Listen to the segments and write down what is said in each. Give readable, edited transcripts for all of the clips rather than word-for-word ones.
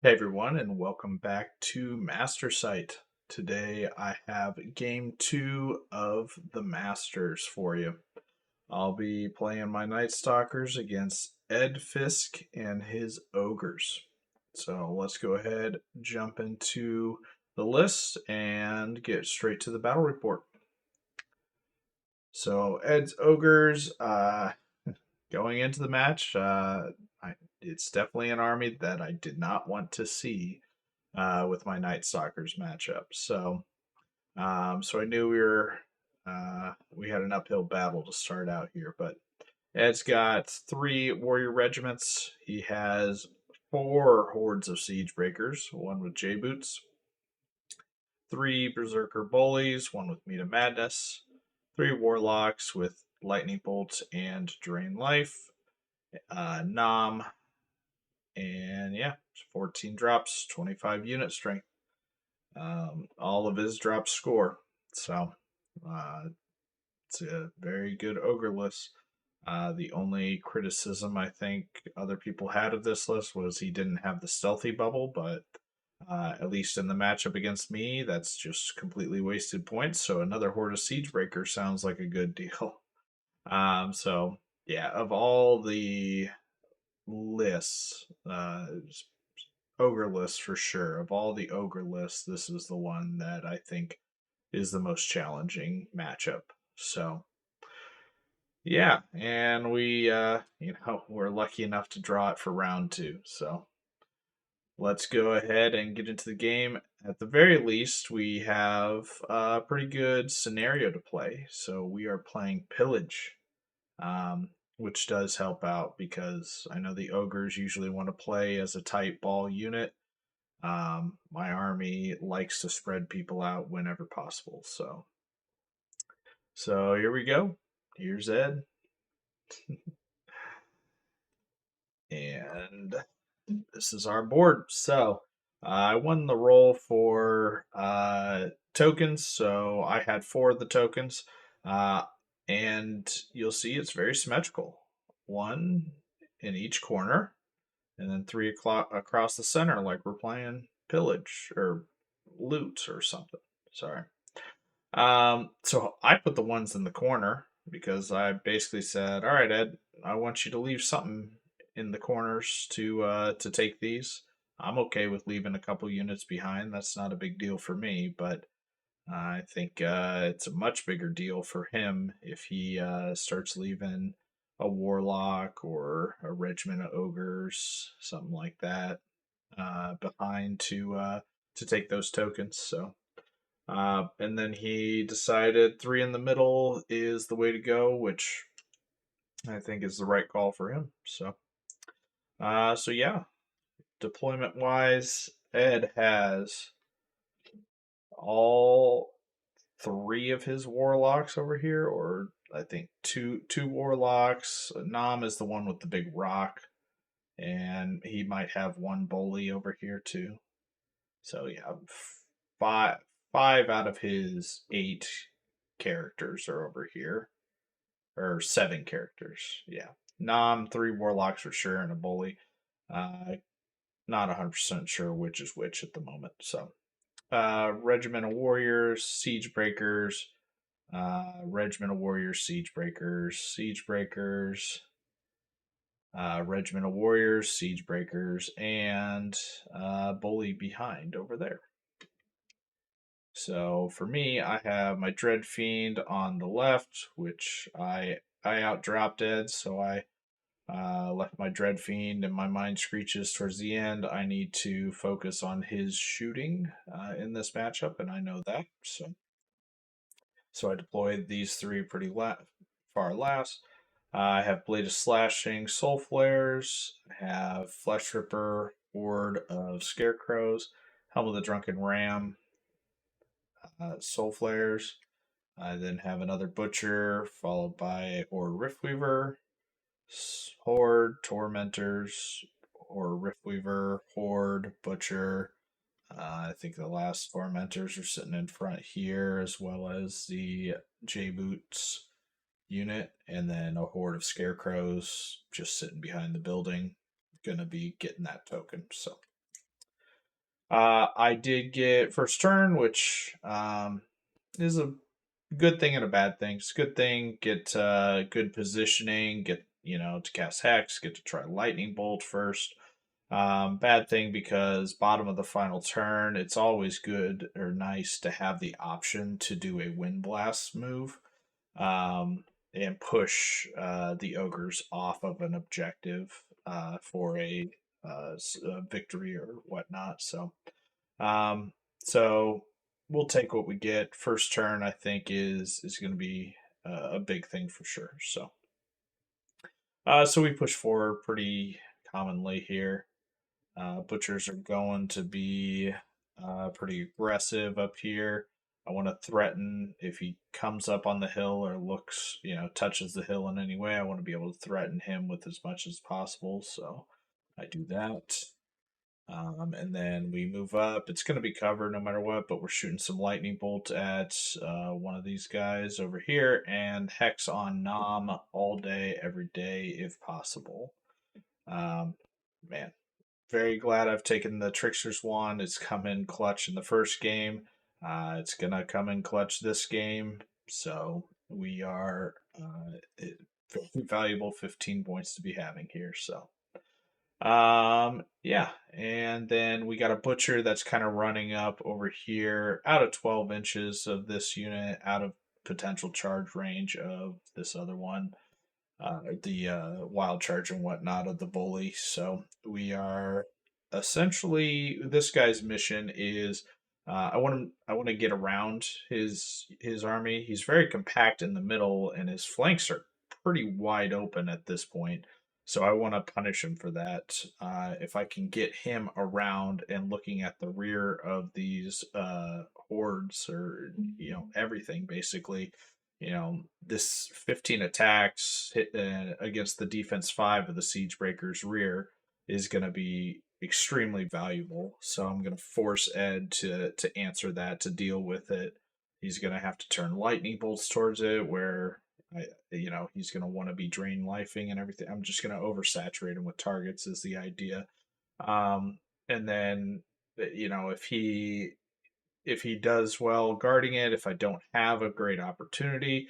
Hey everyone, and welcome back to Master Site. Today I have game 2 of the Masters for you. I'll be playing my Nightstalkers against Ed Fiske and his Ogres. So let's go ahead, jump into the list, and get straight to the battle report. So Ed's Ogres, going into the match, it's definitely an army that I did not want to see with my Nightstalkers matchup. So I knew we had an uphill battle to start out here. But Ed's got 3 warrior regiments. He has 4 hordes of siege breakers, one with J boots, 3 berserker bullies, one with meat of madness, 3 warlocks with lightning bolts and drain life, Nom, and yeah, 14 drops, 25 unit strength. All of his drops score. So uh, it's a very good ogre list. The only criticism I think other people had of this list was he didn't have the stealthy bubble, but at least in the matchup against me, that's just completely wasted points. So another Horde of Siegebreaker sounds like a good deal. So yeah, of all the lists, ogre lists for sure. Of all the ogre lists, this is the one that I think is the most challenging matchup. So yeah, and we're lucky enough to draw it for round 2. So let's go ahead and get into the game. At the very least, we have a pretty good scenario to play. So we are playing Pillage, which does help out because I know the ogres usually want to play as a tight ball unit. My army likes to spread people out whenever possible. So here we go. Here's Ed, and this is our board. So I won the roll for tokens, so I had 4 of the tokens, uh, and you'll see it's very symmetrical. 1 in each corner, and then 3 across the center, like we're playing pillage or loot or something. Sorry. So I put the ones in the corner because I basically said, "All right, Ed, I want you to leave something in the corners to take these. I'm okay with leaving a couple units behind. That's not a big deal for me, but I think it's a much bigger deal for him if he starts leaving a warlock or a regiment of ogres, something like that, behind to take those tokens." And then he decided 3 in the middle is the way to go, which I think is the right call for him. So yeah, deployment wise, Ed has all 3 of his warlocks over here, or I think two warlocks. Nam is the one with the big rock, and he might have 1 bully over here too. So yeah, five five out of his 8 characters are over here, or 7 characters. Yeah, Nam, 3 warlocks for sure, and a bully. Not 100% sure which is which at the moment. So, regiment of warriors, siege breakers, regiment of warriors, siege breakers, siege breakers. Regiment of warriors, siege breakers, and bully behind over there. So for me, I have my Dread Fiend on the left, which I outdropped Ed, so I left my Dread Fiend and my Mind Screeches towards the end. I need to focus on his shooting in this matchup, and I know that. So I deployed these 3 pretty far last. I have Blade of Slashing, Soul Flares, I have Flesh Ripper, Horde of Scarecrows, Helm of the Drunken Ram, Soul Flares. I then have another Butcher, followed by Riftweaver, Horde, Tormentors, Riftweaver, Horde, Butcher. I think the last Tormentors are sitting in front here, as well as the J Boots unit, and then a horde of scarecrows just sitting behind the building, gonna be getting that token. I did get first turn, which is a good thing and a bad thing. It's a good thing, get good positioning, get to cast Hex, get to try Lightning Bolt first. Bad thing because bottom of the final turn, it's always good or nice to have the option to do a Wind Blast move and push the ogres off of an objective for a victory or whatnot. Um, so we'll take what we get. First turn, I think, is going to be a big thing for sure. So we push forward pretty commonly here. Butchers are going to be pretty aggressive up here. I want to threaten if he comes up on the hill or looks, touches the hill in any way. I want to be able to threaten him with as much as possible. So I do that. And then we move up. It's going to be covered no matter what, but we're shooting some lightning bolt at one of these guys over here and hex on Nom all day, every day, if possible. Man, very glad I've taken the Trickster's Wand. It's come in clutch in the first game. It's going to come in clutch this game. So we are very valuable 15 points to be having here. So. Yeah, and then we got a butcher that's kind of running up over here out of 12 inches of this unit, out of potential charge range of this other one, the wild charge and whatnot of the bully. So we are essentially, this guy's mission is I want to get around his army. He's very compact in the middle, and his flanks are pretty wide open at this point. So I want to punish him for that. If I can get him around and looking at the rear of these hordes or everything basically, this 15 attacks hit, against the defense 5 of the siege breakers rear is going to be extremely valuable. So I'm going to force Ed to answer that, to deal with it. He's going to have to turn lightning bolts towards it, where he's going to want to be drain lifing and everything. I'm just going to oversaturate him with targets is the idea. And then if he does well guarding it, if I don't have a great opportunity,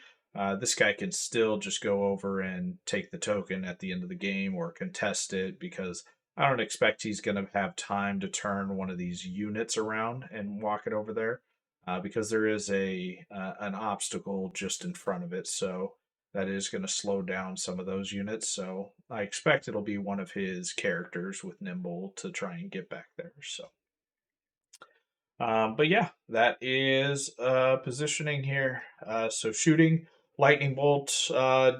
this guy can still just go over and take the token at the end of the game or contest it, because I don't expect he's going to have time to turn one of these units around and walk it over there, because there is an obstacle just in front of it. So that is going to slow down some of those units. So I expect it'll be one of his characters with Nimble to try and get back there. But yeah, that is positioning here. So shooting, lightning bolt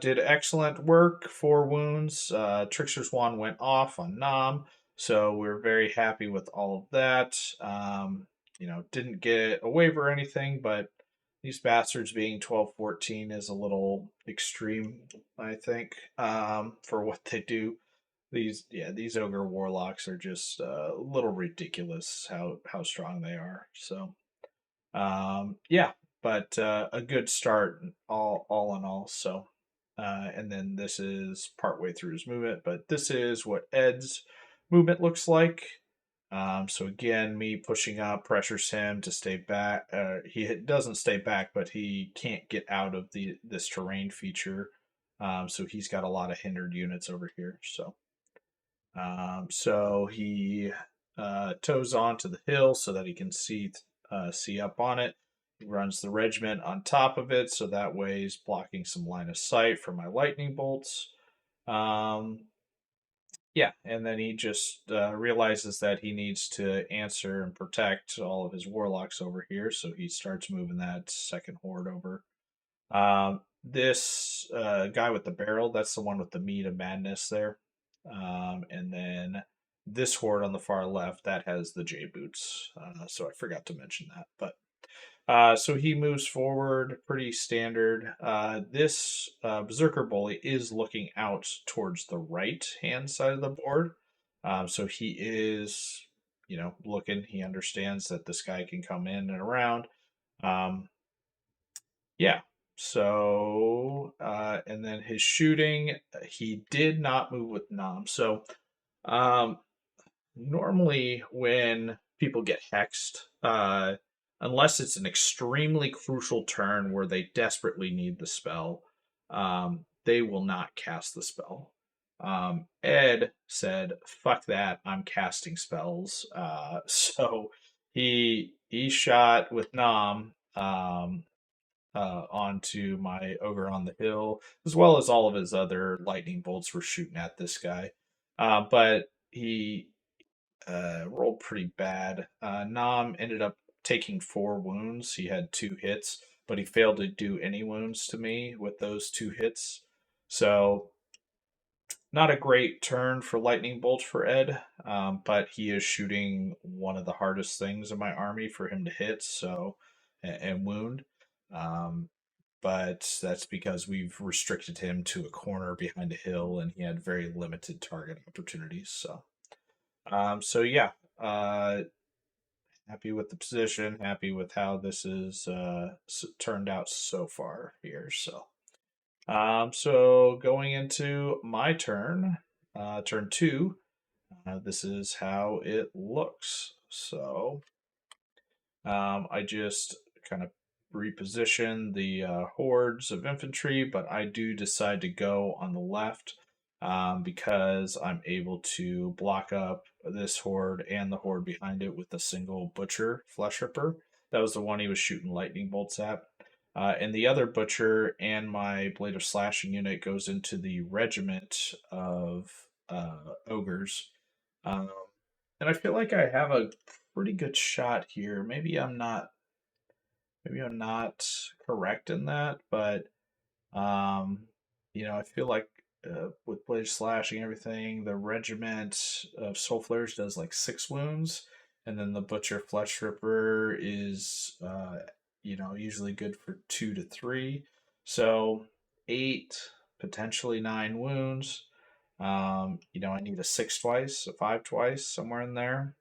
did excellent work. 4 wounds. Trickster's wand went off on Nom, so we're very happy with all of that. Didn't get a waiver or anything, but these bastards being 12-14 is a little extreme, I think, for what they do. These ogre warlocks are just a little ridiculous how strong they are. So yeah, but a good start all in all. So and then this is partway through his movement, but this is what Ed's movement looks like. So again, me pushing up pressures him to stay back. He doesn't stay back, but he can't get out of this terrain feature. So he's got a lot of hindered units over here. So he toes onto the hill so that he can see up on it. He runs the regiment on top of it, so that way he's blocking some line of sight for my lightning bolts. Yeah, and then he just realizes that he needs to answer and protect all of his warlocks over here, so he starts moving that second horde over. This guy with the barrel, that's the one with the meat of madness there. And then this horde on the far left, that has the J boots. So I forgot to mention that. But so he moves forward pretty standard. This Berserker Bully is looking out towards the right hand side of the board. So he is, looking. He understands that this guy can come in and around. Yeah. So, and then his shooting, he did not move with Nom. So, normally when people get hexed. Unless it's an extremely crucial turn where they desperately need the spell, they will not cast the spell. Ed said, "Fuck that! I'm casting spells." So he shot with Nom onto my ogre on the hill, as well as all of his other lightning bolts were shooting at this guy. But he rolled pretty bad. Nam ended up taking 4 wounds. He had 2 hits, but he failed to do any wounds to me with those 2 hits. So not a great turn for lightning bolt for Ed, but he is shooting one of the hardest things in my army for him to hit, so and wound. Um, but that's because we've restricted him to a corner behind a hill, and he had very limited target opportunities. So yeah, happy with the position, happy with how this is turned out so far here. So going into my turn, turn 2, this is how it looks. So I just kind of reposition the hordes of infantry, but I do decide to go on the left because I'm able to block up this horde and the horde behind it with a single butcher flesh ripper. That was the one he was shooting lightning bolts at. And the other butcher and my blade of slashing unit goes into the regiment of ogres. Um, and I feel like I have a pretty good shot here. Maybe I'm not correct in that, but um, I feel like with blade slashing and everything, the regiment of soul flares does like 6 wounds, and then the butcher flesh ripper is usually good for 2 to 3. So 8, potentially 9 wounds. I need a 6 twice, a 5 twice, somewhere in there.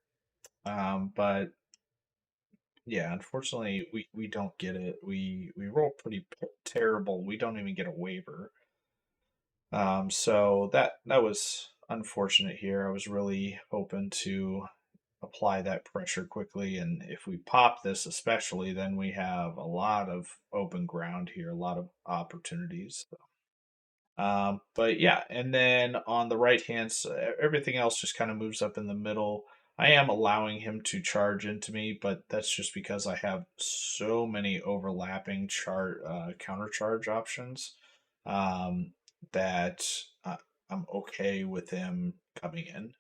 But yeah, unfortunately, we don't get it. We roll pretty terrible. We don't even get a waiver. So that was unfortunate here. I was really hoping to apply that pressure quickly, and if we pop this, especially, then we have a lot of open ground here, a lot of opportunities. But yeah, and then on the right hand side, everything else just kind of moves up in the middle. I am allowing him to charge into me, but that's just because I have so many overlapping counter charge options um, that I'm okay with him coming in.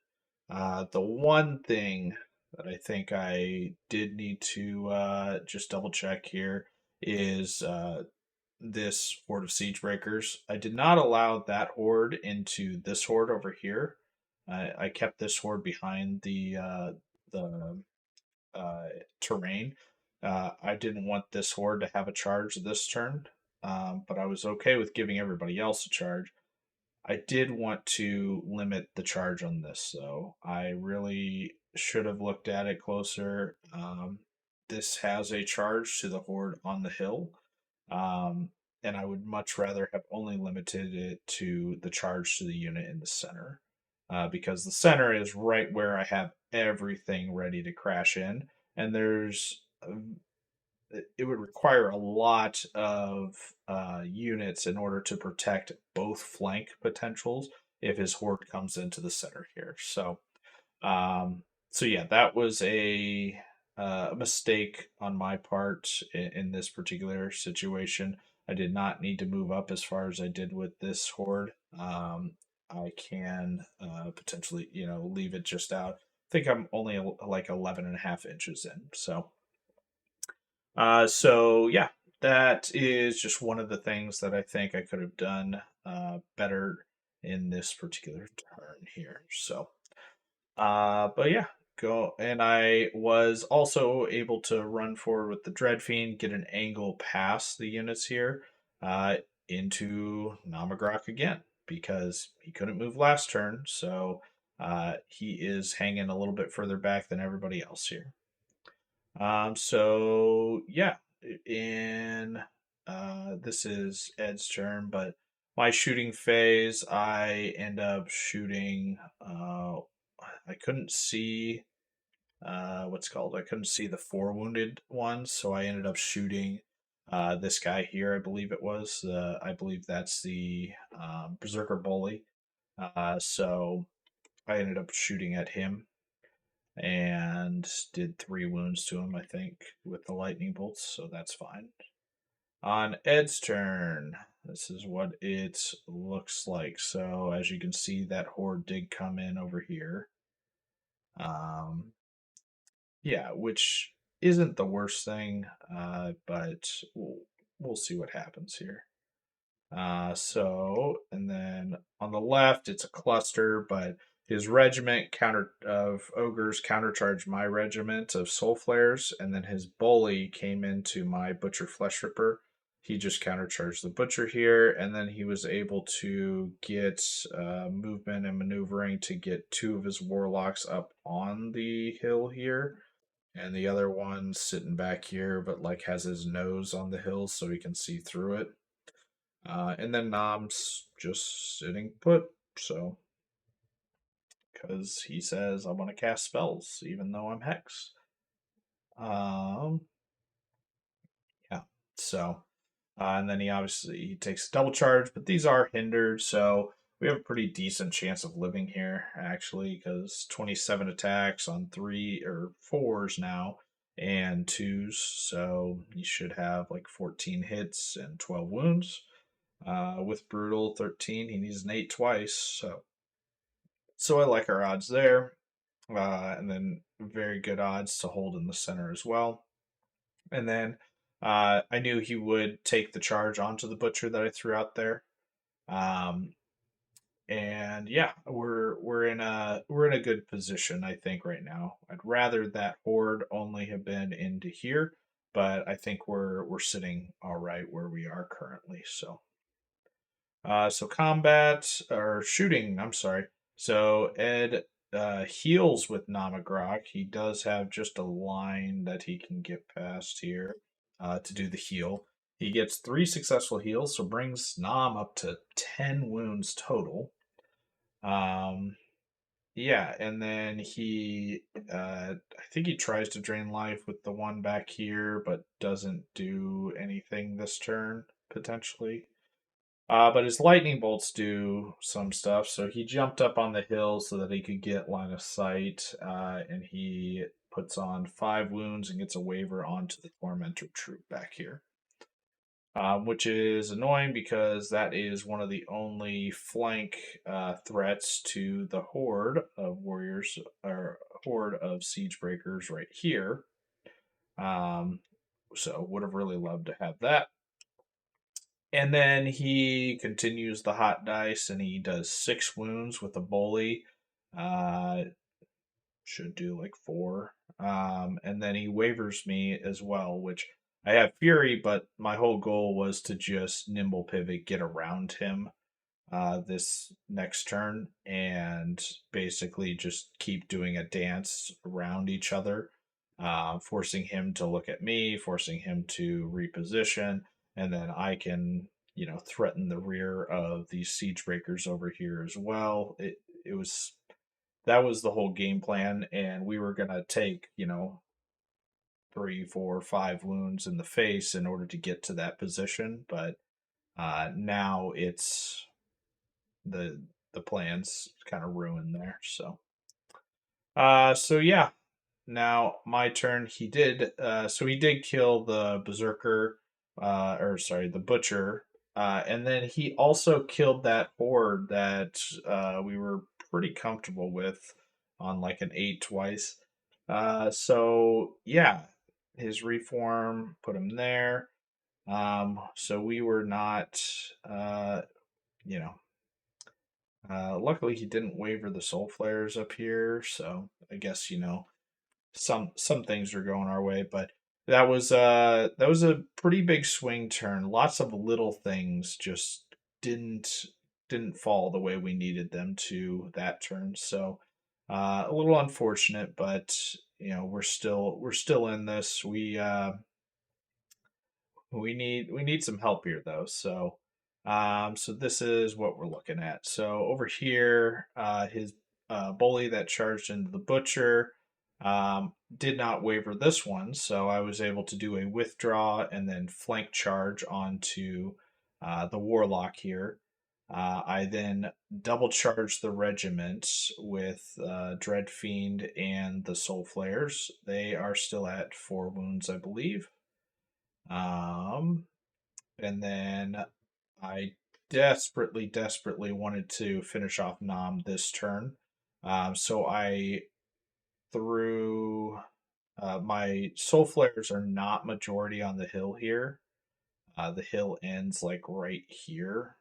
The one thing that I think I did need to just double check here is this horde of siege breakers. I did not allow that horde into this horde over here. I kept this horde behind the uh, terrain. I didn't want this horde to have a charge this turn, but I was okay with giving everybody else a charge. I did want to limit the charge on this, though. I really should have looked at it closer. This has a charge to the horde on the hill, um, and I would much rather have only limited it to the charge to the unit in the center, because the center is right where I have everything ready to crash in, and it would require a lot of units in order to protect both flank potentials if his horde comes into the center here. Um, so yeah, that was a mistake on my part in this particular situation. I did not need to move up as far as I did with this horde. I can potentially, leave it just out. I think I'm only like 11 and a half inches in. So yeah, that is just one of the things that I think I could have done better in this particular turn here. But yeah, go. And I was also able to run forward with the Dread Fiend, get an angle past the units here uh, into Namagrok again because he couldn't move last turn. So he is hanging a little bit further back than everybody else here. So yeah, in this is Ed's turn, but my shooting phase, I end up shooting. I couldn't see what's it called? I couldn't see the 4 wounded ones, so I ended up shooting this guy here. I believe it was. I believe that's the Berserker Bully. So I ended up shooting at him and did 3 wounds to him, I think, with the lightning bolts. So that's fine. On Ed's turn, this is what it looks like. So as you can see, that horde did come in over here. Um, yeah, which isn't the worst thing, but we'll see what happens here. And then on the left, it's a cluster, but his regiment of ogres countercharged my regiment of soul flares, and then his bully came into my butcher flesh ripper. He just countercharged the butcher here, and then he was able to get movement and maneuvering to get 2 of his warlocks up on the hill here, and the other one sitting back here, but like has his nose on the hill so he can see through it. And then Nom's just sitting put, so because he says I want to cast spells even though I'm hex. Um, yeah. So, and then he takes double charge, but these are hindered, so we have a pretty decent chance of living here actually, because 27 attacks on 3 or 4s now and 2s, so he should have like 14 hits and 12 wounds. With brutal 13, he needs an 8 twice, so I like our odds there. And then very good odds to hold in the center as well. And then I knew he would take the charge onto the butcher that I threw out there. Um, and yeah, we're in a good position, I think, right now. I'd rather that horde only have been into here, but I think we're sitting all right where we are currently. So combat or shooting, I'm sorry. So Ed heals with Namagrok. He does have just a line that he can get past here to do the heal. He gets 3 successful heals, so brings Nam up to 10 wounds total. Um, yeah, and then I think he tries to drain life with the one back here, but doesn't do anything this turn potentially. But his lightning bolts do some stuff. So he jumped up on the hill so that he could get line of sight, and he puts on 5 wounds and gets a waiver onto the tormentor troop back here, which is annoying because that is one of the only flank threats to the horde of warriors or horde of siege breakers right here. Um, so would have really loved to have that. And then he continues the hot dice and he does 6 wounds with a bully. Uh, should do like 4. And then he wavers me as well, which I have Fury, but my whole goal was to just nimble pivot, get around him this next turn, and basically just keep doing a dance around each other, forcing him to look at me, forcing him to reposition, and then I can, threaten the rear of these siege breakers over here as well. It was that was the whole game plan, and we were gonna take, 3, 4, 5 wounds in the face in order to get to that position, but now the the plans kind of ruined there. So yeah. Now my turn. He did kill the berserker, or sorry, the butcher, and then he also killed that horde that we were pretty comfortable with on like an 8 twice. So yeah, his reform put him there. So we were not, you know, luckily, he didn't waver the soul flares up here, so I guess some things are going our way. But that was a pretty big swing turn. Lots of little things just didn't didn't fall the way we needed them to that turn. So a little unfortunate, but we're still in this. We need some help here though. So this is what we're looking at. So over here, his bully that charged into the butcher. Did not waver this one, so I was able to do a withdraw and then flank charge onto the warlock here. I then double charged the regiment with Dread Fiend and the Soul Flares. They are still at 4 wounds, I believe. And then I desperately wanted to finish off Nam this turn. So I threw my Soul Flares are not majority on the hill here. The hill ends like right here.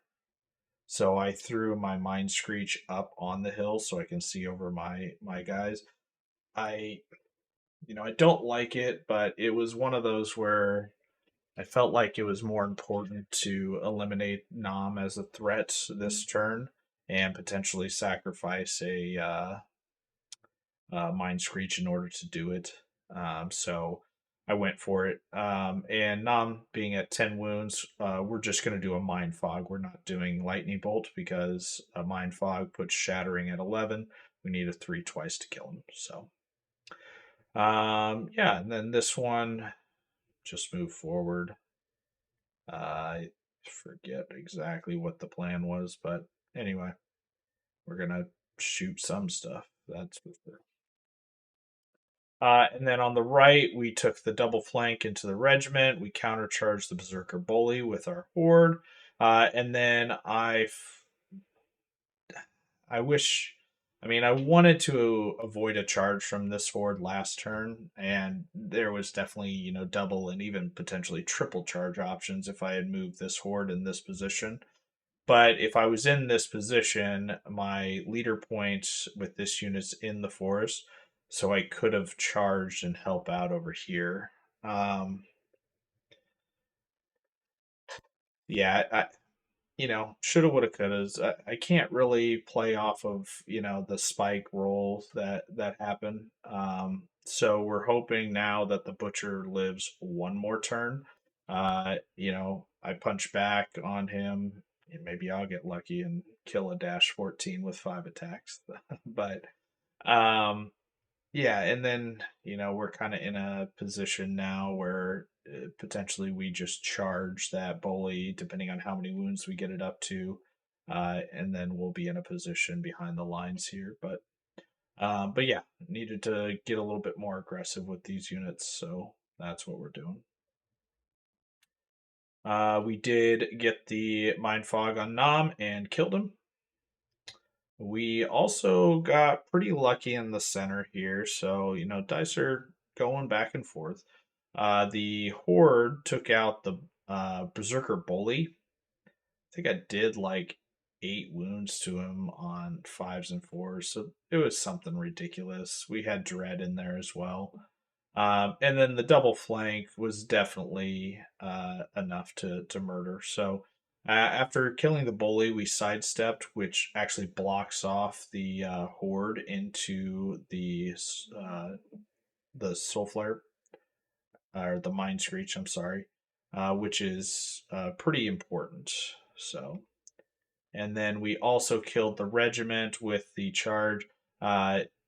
So I threw my Mind Screech up on the hill so I can see over my guys. I I don't like it, but it was one of those where I felt like it was more important to eliminate Nam as a threat this turn and potentially sacrifice a Mind Screech in order to do it. So I went for it. And Nam being at 10 wounds, we're just going to do a Mind Fog. We're not doing Lightning Bolt because a Mind Fog puts Shattering at 11. We need a 3 twice to kill him. So, yeah, and then this one, just move forward. I forget exactly what the plan was, but anyway, we're going to shoot some stuff. That's for sure. And then on the right, we took the double flank into the regiment. We countercharged the Berserker Bully with our horde. And then I wish, I mean, I wanted to avoid a charge from this horde last turn, and there was definitely, double and even potentially triple charge options if I had moved this horde in this position. But if I was in this position, my leader point with this unit's in the forest, so I could have charged and help out over here. Um, yeah, shoulda, woulda, couldas. I can't really play off of the spike roll that happened. So we're hoping now that the butcher lives one more turn. I punch back on him. And maybe I'll get lucky and kill a dash 14 with 5 attacks. But um, yeah, and then we're kind of in a position now where potentially we just charge that bully, depending on how many wounds we get it up to, and then we'll be in a position behind the lines here. But yeah, needed to get a little bit more aggressive with these units, so that's what we're doing. We did get the Mind Fog on Nam and killed him. We also got pretty lucky in the center here, so dice are going back and forth. The horde took out the Berserker Bully. I think I did like 8 wounds to him on 5s and 4s, so it was something ridiculous. We had Dread in there as well. And then the double flank was definitely enough to murder. So after killing the bully, we sidestepped, which actually blocks off the horde into the soul flare or the mind screech. I'm sorry, which is pretty important. So and then we also killed the regiment with the charge.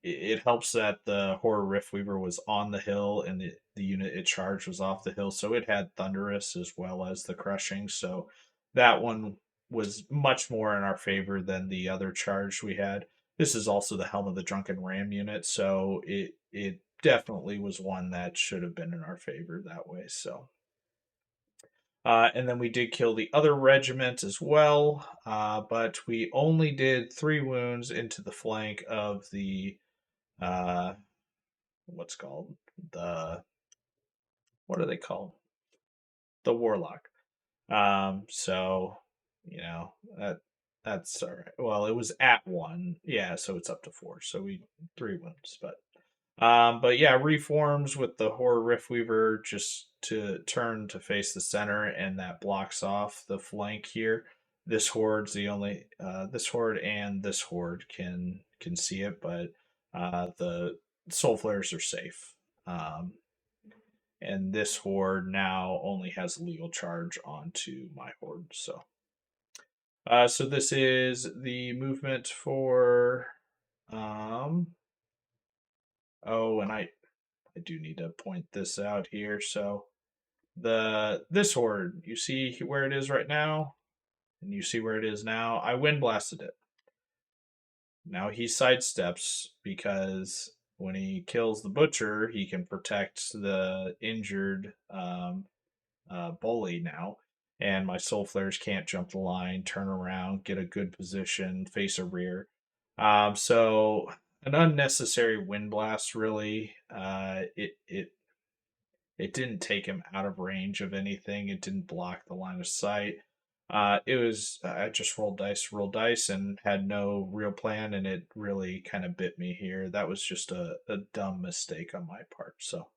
It helps that the Horror Riftweaver was on the hill and the unit it charged was off the hill, so it had Thunderous as well as the Crushing. So that one was much more in our favor than the other charge we had. This is also the Helm of the Drunken Ram unit, so it definitely was one that should have been in our favor that way. So and then we did kill the other regiment as well, but we only did 3 wounds into the flank of the uh, what's called the what are they called? The warlock. So that that's all right. Well, it was at 1, yeah, so it's up to 4. So we 3 wounds, but yeah, reforms with the Horror Riftweaver just to turn to face the center, and that blocks off the flank here. This horde's the only this horde and this horde can see it, but the soul flares are safe. And this horde now only has legal charge onto my horde. So this is the movement for um Oh, and I do need to point this out here. So this horde, you see where it is right now, and you see where it is now. I wind blasted it. Now he sidesteps because when he kills the butcher, he can protect the injured bully now. And my soul flares can't jump the line, turn around, get a good position, face a rear. So an unnecessary wind blast, really. It didn't take him out of range of anything. It didn't block the line of sight. It was I just rolled dice, and had no real plan, and it really kind of bit me here. That was just a dumb mistake on my part. So,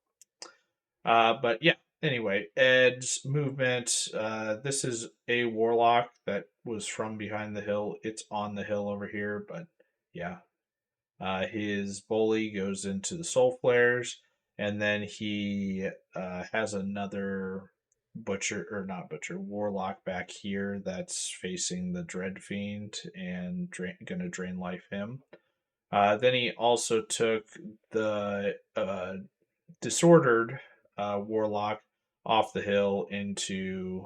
but yeah. Anyway, Ed's movement. This is a warlock that was from behind the hill. It's on the hill over here, but yeah, his bully goes into the soul flares, and then he has another butcher or not butcher warlock back here that's facing the dread fiend and gonna drain life him. Then he also took the disordered warlock off the hill into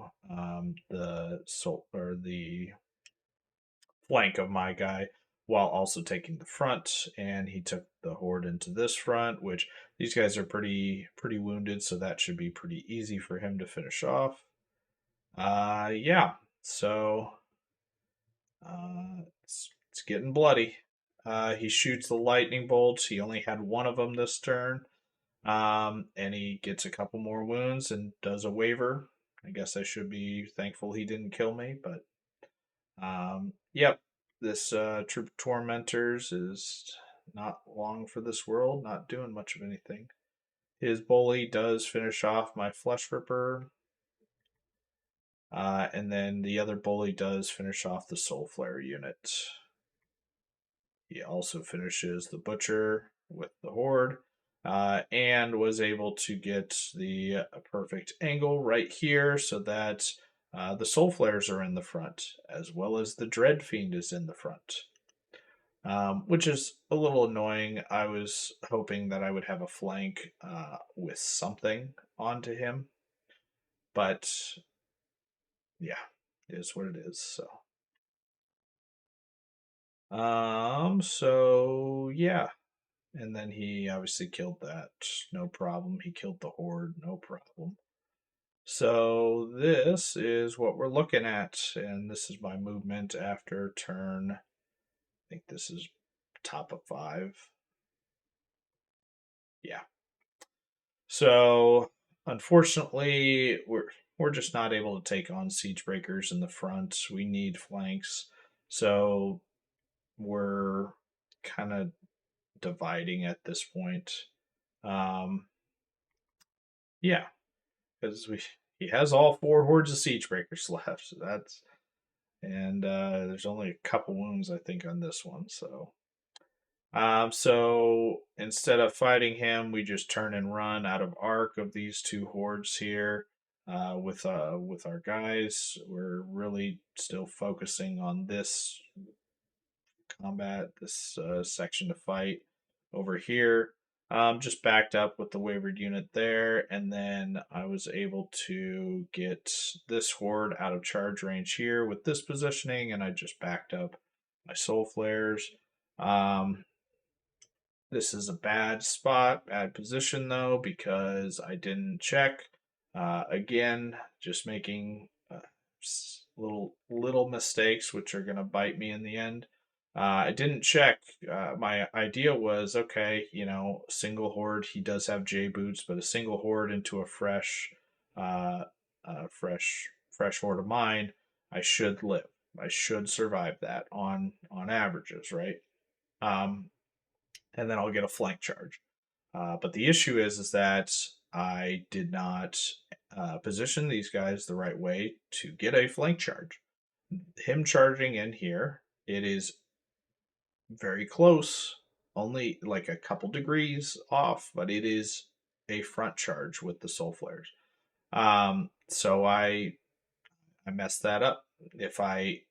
the soul or the flank of my guy while also taking the front, and he took the horde into this front, which these guys are pretty wounded, so that should be pretty easy for him to finish off. Yeah, so it's getting bloody. He shoots the lightning bolts. He only had one of them this turn, and he gets a couple more wounds and does a waiver. I guess I should be thankful he didn't kill me, but yep, this troop of tormentors is not long for this world, not doing much of anything. His bully does finish off my flesh ripper, and then the other bully does finish off the soul flare unit. He also finishes the butcher with the horde, and was able to get the perfect angle right here so that the soul flares are in the front, as well as the dread fiend is in the front. Which is a little annoying. I was hoping that I would have a flank with something onto him, but yeah, it is what it is. So yeah, and then he obviously killed that, no problem. He killed the horde, no problem. So this is what we're looking at, and this is my movement after turn. I think this is top of 5. Yeah. So unfortunately, we're just not able to take on siege breakers in the front. We need flanks. So we're kind of dividing at this point. Um, yeah, because we he has all 4 hordes of siege breakers left. So that's and there's only a couple wounds I think on this one. So instead of fighting him, we just turn and run out of arc of these 2 hordes here. With our guys, we're really still focusing on this combat, this section to fight over here. Just backed up with the wavered unit there, and then I was able to get this horde out of charge range here with this positioning, and I just backed up my soul flares. Um, this is a bad spot, bad position though, because I didn't check. Again, just making little mistakes, which are gonna bite me in the end. I didn't check. My idea was okay, single horde. He does have J boots, but a single horde into a uh, fresh horde of mine, I should live. I should survive that on averages, right? Um, and then I'll get a flank charge. But the issue is that I did not position these guys the right way to get a flank charge. Him charging in here, it is very close, only like a couple degrees off, but it is a front charge with the soul flares. So I messed that up. If I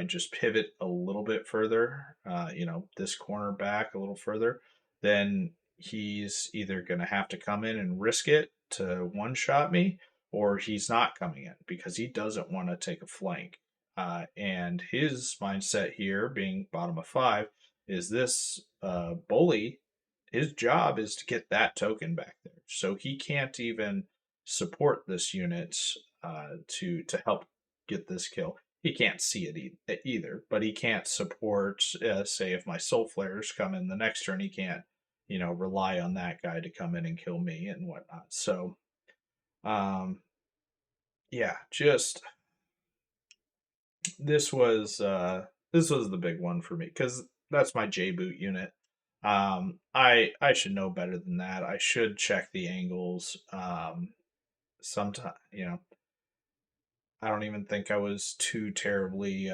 just pivot a little bit further, this corner back a little further, then he's either going to have to come in and risk it to one shot me, or he's not coming in because he doesn't want to take a flank. And his mindset here, being bottom of 5, is this bully. His job is to get that token back there, so he can't even support this unit to help get this kill. He can't see it either, but he can't support. Say if my soul flares come in the next turn, he can't rely on that guy to come in and kill me and whatnot. So, um, yeah, just this was the big one for me because that's my J boot unit. I should know better than that. I should check the angles. Sometime, I don't even think I was too terribly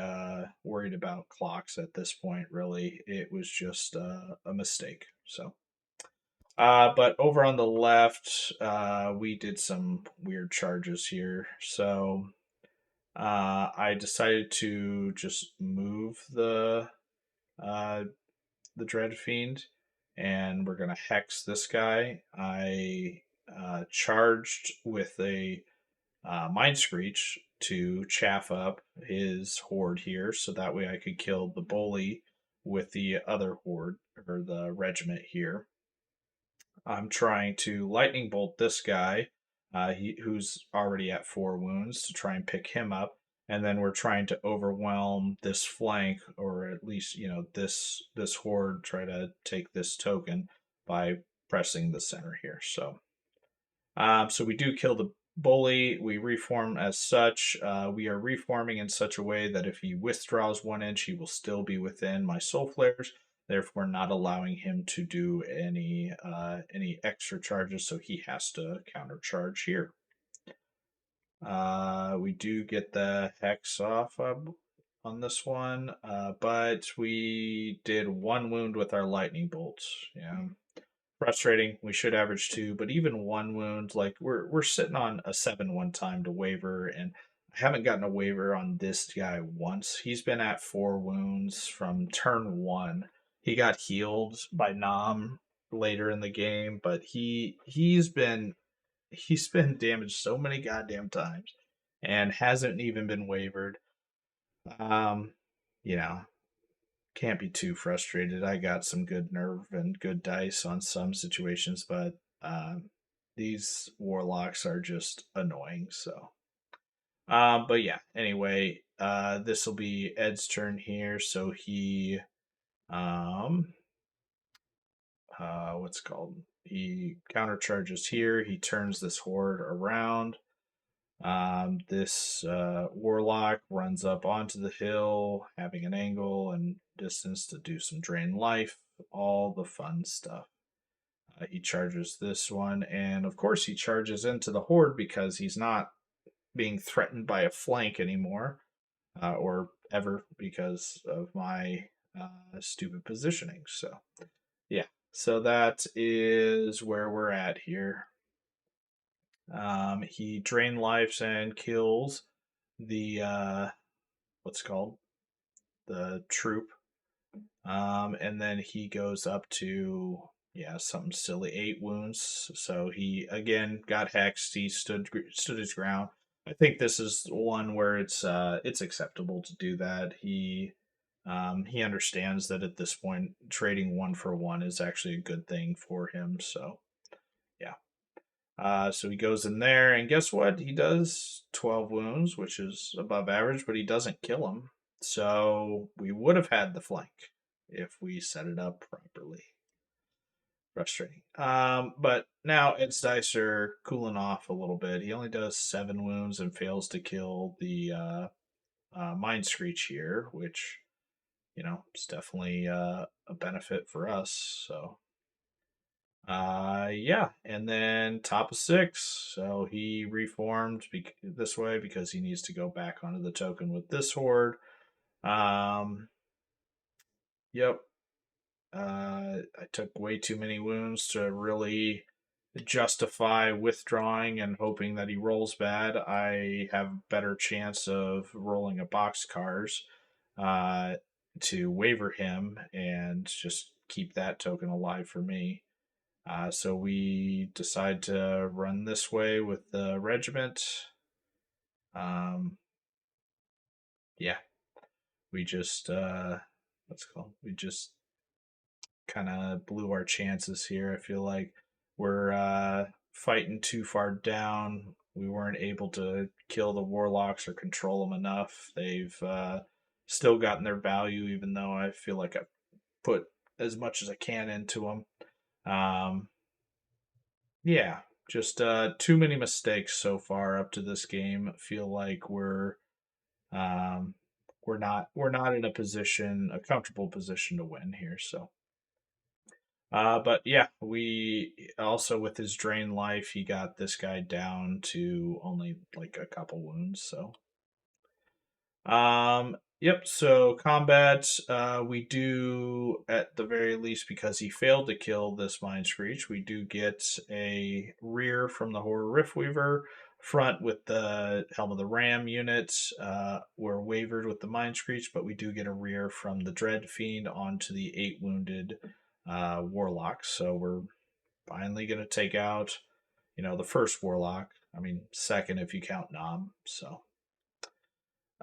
worried about clocks at this point. Really, it was just a mistake. So. But over on the left, we did some weird charges here. So I decided to just move uh, the Dread Fiend, and we're gonna hex this guy. I charged with a Mind Screech to chaff up his horde here, so that way I could kill the bully with the other horde or the regiment here. I'm trying to lightning bolt this guy, who's already at 4 wounds, to try and pick him up, and then we're trying to overwhelm this flank, or at least this horde. Try to take this token by pressing the center here. So we do kill the bully. We reform as such. We are reforming in such a way that if he withdraws 1 inch, he will still be within my soul flares, therefore not allowing him to do any extra charges. So he has to countercharge here. We do get the hex off on this one, but we did 1 wound with our lightning bolts. Yeah, frustrating. We should average 2, but even 1 wound, like we're sitting on a 7 time to waiver, and I haven't gotten a waiver on this guy once. He's been at 4 wounds from turn 1. He got healed by Nam later in the game, but he's been damaged so many goddamn times and hasn't even been wavered. Um, you know, can't be too frustrated. I got some good nerve and good dice on some situations, but these warlocks are just annoying. So, but yeah. Anyway, this will be Ed's turn here. So he, um, what's it called? He countercharges here. He turns this horde around. This warlock runs up onto the hill, having an angle and distance to do some drain life, all the fun stuff. He charges this one, and of course, he charges into the horde because he's not being threatened by a flank anymore, or ever because of my stupid positioning. So, yeah. So that is where we're at here. He drain lives and kills the what's called the troop, and then he goes up to something silly 8 wounds. So he again got hexed. He stood his ground. I think this is one where it's acceptable to do that. He understands that at this point trading 1 for 1 is actually a good thing for him. So yeah. So he goes in there, and guess what? He does 12 wounds, which is above average, but he doesn't kill him. So we would have had the flank if we set it up properly. Frustrating. But now Ed's dice are cooling off a little bit. He only does 7 wounds and fails to kill the Mind Screech here, which, is definitely a benefit for us. So yeah, and then top of 6. So he reformed this way because he needs to go back onto the token with this horde. Yep. I took way too many wounds to really justify withdrawing and hoping that he rolls bad. I have better chance of rolling a boxcars to waiver him and just keep that token alive for me. So we decide to run this way with the regiment. Um, yeah, we just what's it called? We just kind of blew our chances here. I feel like we're fighting too far down. We weren't able to kill the warlocks or control them enough. They've still gotten their value, even though I feel like I've put as much as I can into them. Yeah, just too many mistakes so far up to this game. I feel like um, we're not in a comfortable position to win here. So, but yeah, we also with his drain life, he got this guy down to only like a couple wounds. So, yep. So combat, we do at the very least because he failed to kill this Mind Screech. We do get a rear from the Horror Riftweaver. Front with the Helm of the Ram unit. We're wavered with the Mind Screech, but we do get a rear from the Dread Fiend onto the 8 wounded Warlock. So we're finally gonna take out, the first Warlock. I mean, second if you count Nom. So.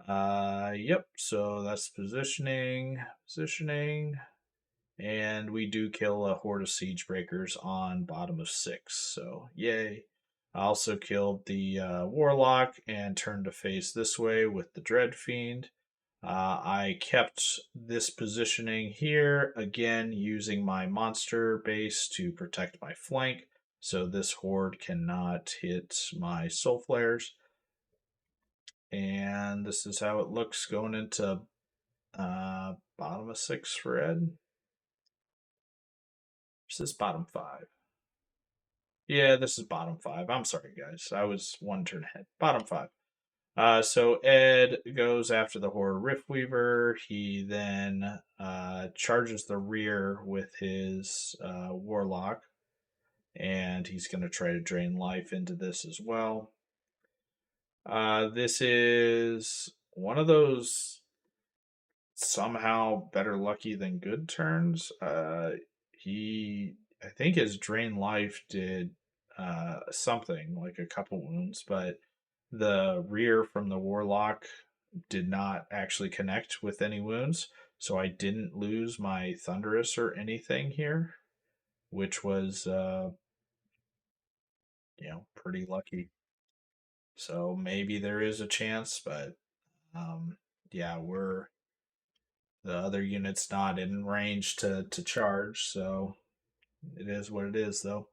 Yep. So that's positioning, and we do kill a horde of siege breakers on bottom of 6. So yay! I also killed the warlock and turned to face this way with the dread fiend. I kept this positioning here again using my monster base to protect my flank, so this horde cannot hit my soul flares. And this is how it looks going into bottom of 6 for Ed. This is bottom 5. Yeah, this is bottom 5. I'm sorry, guys. I was one turn ahead. Bottom 5. So Ed goes after the Horror Riftweaver. He then charges the rear with his Warlock, and he's going to try to drain life into this as well. This is one of those somehow better lucky than good turns. I think his drain life did something like a couple wounds, but the rear from the warlock did not actually connect with any wounds, so I didn't lose my thunderous or anything here, which was pretty lucky. So maybe there is a chance, but yeah, the other unit's not in range to charge, so it is what it is, though.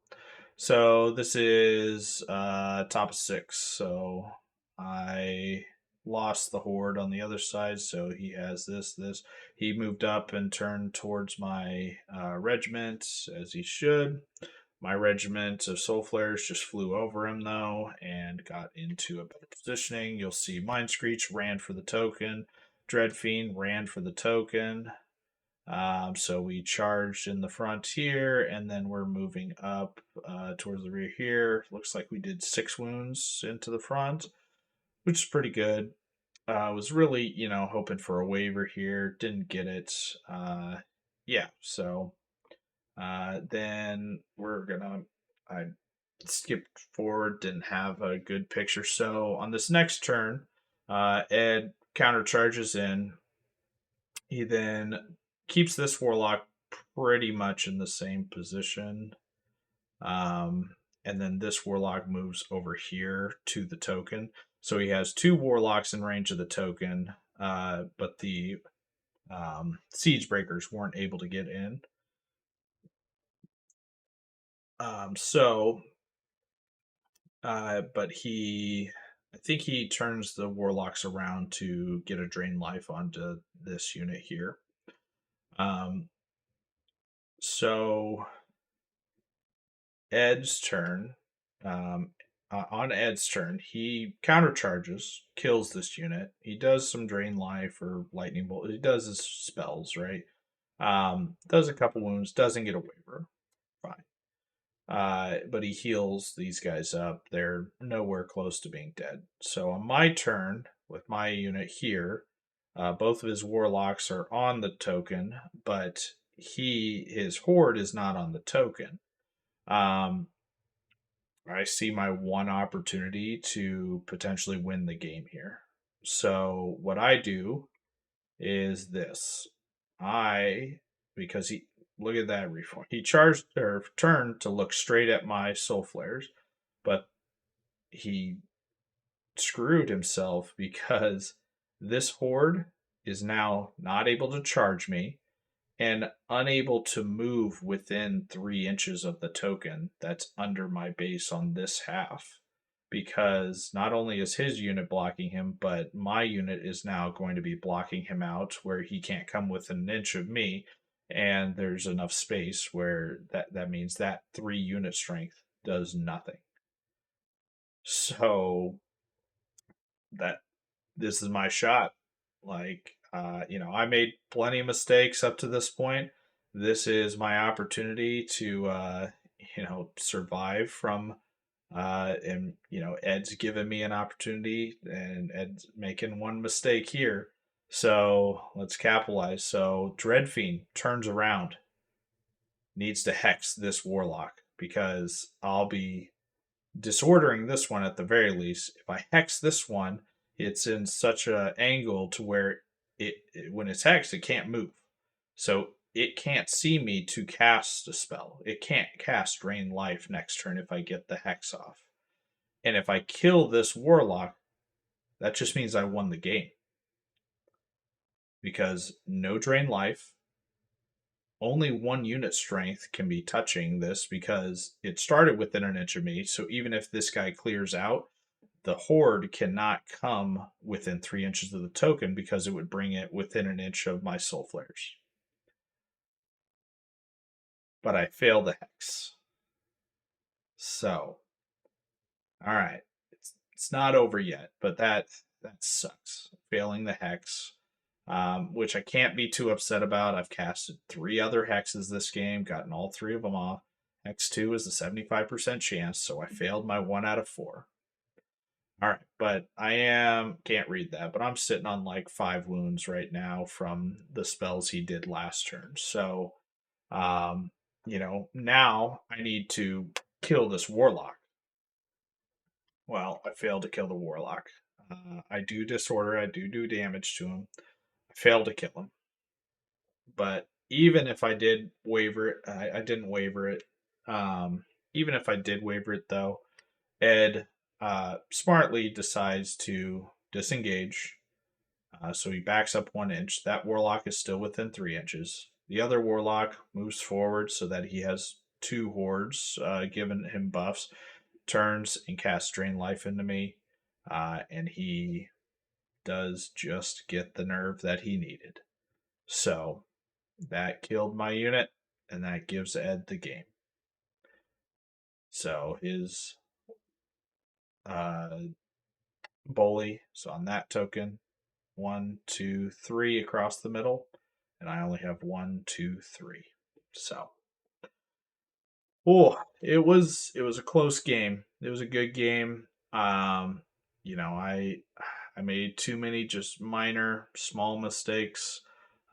So this is top of 6. So I lost the horde on the other side, so he has this. He moved up and turned towards my regiment, as he should. My regiment of soul flares just flew over him though and got into a better positioning. You'll see Mind Screech ran for the token. Dread Fiend ran for the token. So we charged in the front here, and then we're moving up towards the rear here. Looks like we did 6 wounds into the front, which is pretty good. I was really, hoping for a waiver here. Didn't get it. Yeah, so then I skipped forward, didn't have a good picture. So on this next turn, Ed counter charges in. He then keeps this warlock pretty much in the same position. And then this warlock moves over here to the token. So he has 2 warlocks in range of the token, but the siege breakers weren't able to get in. But I think he turns the warlocks around to get a drain life onto this unit here. Um, so Ed's turn. On Ed's turn, he countercharges, kills this unit. He does some drain life or lightning bolt. He does his spells, right? Does a couple wounds, doesn't get a waiver. Fine. But he heals these guys up. They're nowhere close to being dead. So on my turn, with my unit here, both of his warlocks are on the token, but his horde is not on the token. Um, I see my one opportunity to potentially win the game here. So what I do is this. I because he look at that reform. He charged or turned to look straight at my soul flares, but he screwed himself because this horde is now not able to charge me and unable to move within 3 inches of the token that's under my base on this half. Because not only is his unit blocking him, but my unit is now going to be blocking him out where he can't come within an inch of me. And there's enough space where that means that 3 unit strength does nothing. So that this is my shot. Like, I made plenty of mistakes up to this point. This is my opportunity to, survive from, and, Ed's given me an opportunity and Ed's making one mistake here. So let's capitalize. So Dreadfiend turns around, needs to hex this warlock because I'll be disordering this one at the very least. If I hex this one, it's in such an angle to where when it's hexed, it can't move. So it can't see me to cast a spell. It can't cast Drain Life next turn if I get the hex off. And if I kill this warlock, that just means I won the game. Because no Drain Life, only 1 unit strength can be touching this because it started within an inch of me. So even if this guy clears out, the horde cannot come within 3 inches of the token because it would bring it within an inch of my soul flares. But I failed the hex. So, all right, it's not over yet, but that sucks. Failing the hex, which I can't be too upset about. I've casted 3 other hexes this game, gotten all 3 of them off. X2 is a 75% chance, so I failed my 1 out of 4. All right, but can't read that, but I'm sitting on like 5 wounds right now from the spells he did last turn. So, now I need to kill this warlock. Well, I failed to kill the warlock. I do disorder. I do damage to him. I failed to kill him. But even if I did waver it, I didn't waver it. Even if I did waver it, though, Ed smartly decides to disengage. So he backs up 1 inch. That warlock is still within 3 inches. The other warlock moves forward so that he has 2 hordes, giving him buffs. Turns and casts Drain Life into me. And he does just get the nerve that he needed. So that killed my unit, and that gives Ed the game. So his bully, so on that token, 1, 2, 3 across the middle, and I only have 1, 2, 3. So, it was a close game. It was a good game. I made too many just minor, small mistakes.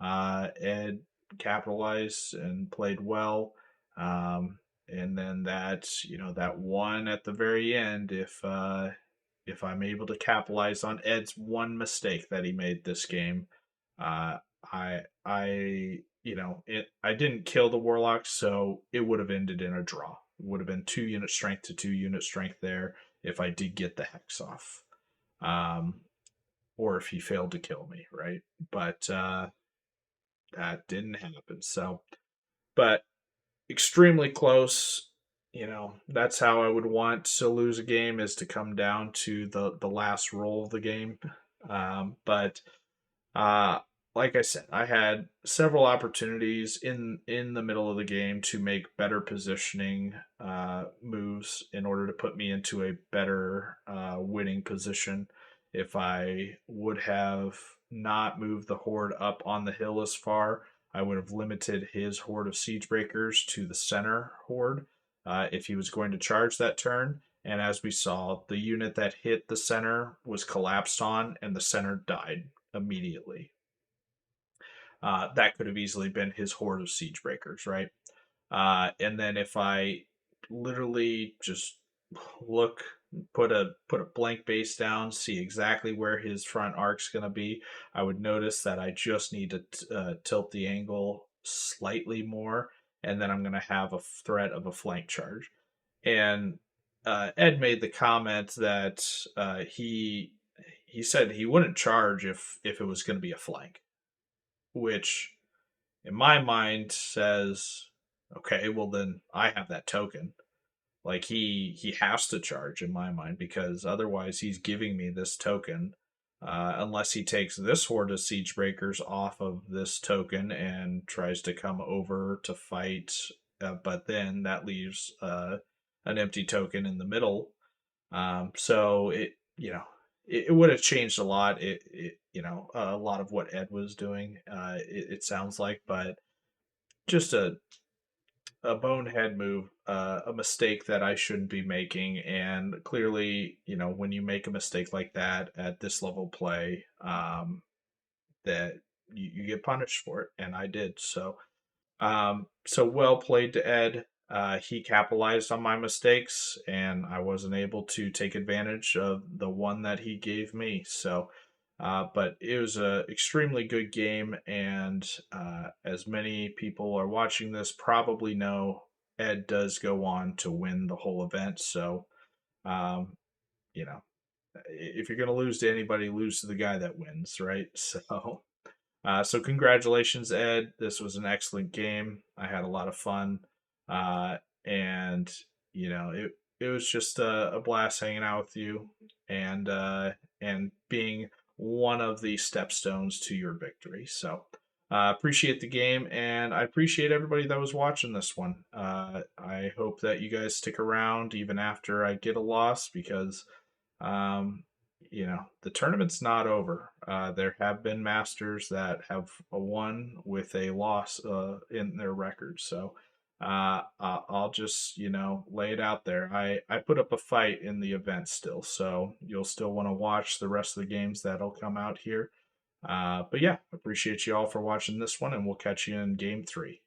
Ed capitalized and played well. And then that one at the very end, if I'm able to capitalize on Ed's one mistake that he made this game, uh, I didn't kill the warlock, so it would have ended in a draw. It would have been 2 unit strength to 2 unit strength there if I did get the hex off, um, or if he failed to kill me, right? But that didn't happen. So, but extremely close. That's how I would want to lose a game, is to come down to the last roll of the game. But uh, like I said, I had several opportunities in the middle of the game to make better positioning moves in order to put me into a better winning position. If I would have not moved the horde up on the hill as far, I would have limited his horde of siege breakers to the center horde if he was going to charge that turn. And as we saw, the unit that hit the center was collapsed on, and the center died immediately. That could have easily been his horde of siege breakers, right? And then if I literally just look, put a blank base down, see exactly where his front arc's going to be. I would notice that I just need to tilt the angle slightly more, and then I'm going to have a threat of a flank charge. And Ed made the comment that he said he wouldn't charge if it was going to be a flank, which in my mind says, okay, well then I have that token. Like he has to charge in my mind because otherwise he's giving me this token. Unless he takes this horde of siege breakers off of this token and tries to come over to fight, but then that leaves an empty token in the middle. So it would have changed a lot. A lot of what Ed was doing. It sounds like, but just a bonehead move, a mistake that I shouldn't be making. And clearly, when you make a mistake like that at this level play, that you get punished for it, and I did. So well played to Ed. He capitalized on my mistakes, and I wasn't able to take advantage of the one that he gave me. But it was a extremely good game, and as many people are watching this probably know, Ed does go on to win the whole event. So, um, you know, if you're going to lose to anybody, lose to the guy that wins, right? So congratulations, Ed. This was an excellent game. I had a lot of fun, and it was just a blast hanging out with you, and and being one of the stepstones to your victory. So appreciate the game, and I appreciate everybody that was watching this one. I hope that you guys stick around even after I get a loss because um, the tournament's not over. There have been masters that have won with a loss in their record. So I'll just, lay it out there. I put up a fight in the event still. So you'll still want to watch the rest of the games that'll come out here. But yeah, appreciate you all for watching this one, and we'll catch you in game 3.